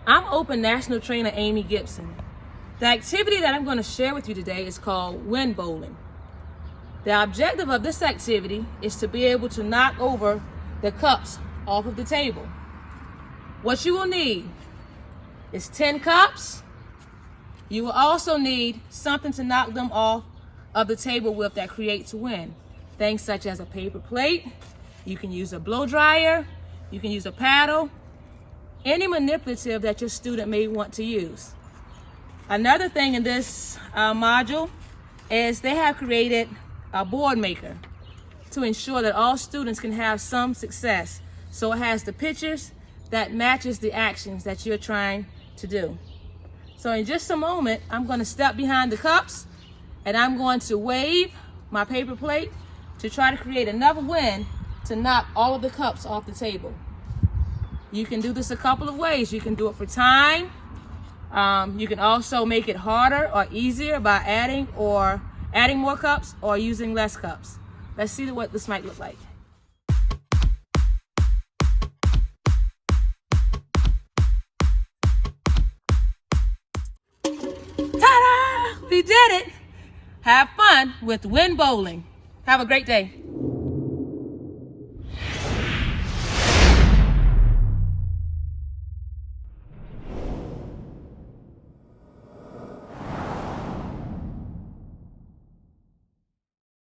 I'm Open National Trainer Amy Gibson. The activity that I'm going to share with you today is called wind bowling. The objective of this activity is to be able to knock over the cups off of the table. What you will need is 10 cups. You will also need something to knock them off of the table with that creates wind. Things such as a paper plate, you can use a blow dryer, you can use a paddle, any manipulative that your student may want to use. Another thing in this module is they have created a Boardmaker to ensure that all students can have some success. So it has the pictures that matches the actions that you're trying to do. So in just a moment, I'm going to step behind the cups and I'm going to wave my paper plate to try to create enough wind to knock all of the cups off the table. You can do this a couple of ways. You can do it for time. You can also make it harder or easier by adding more cups or using less cups. Let's see what this might look like. Ta-da! We did it! Have fun with wind bowling. Have a great day.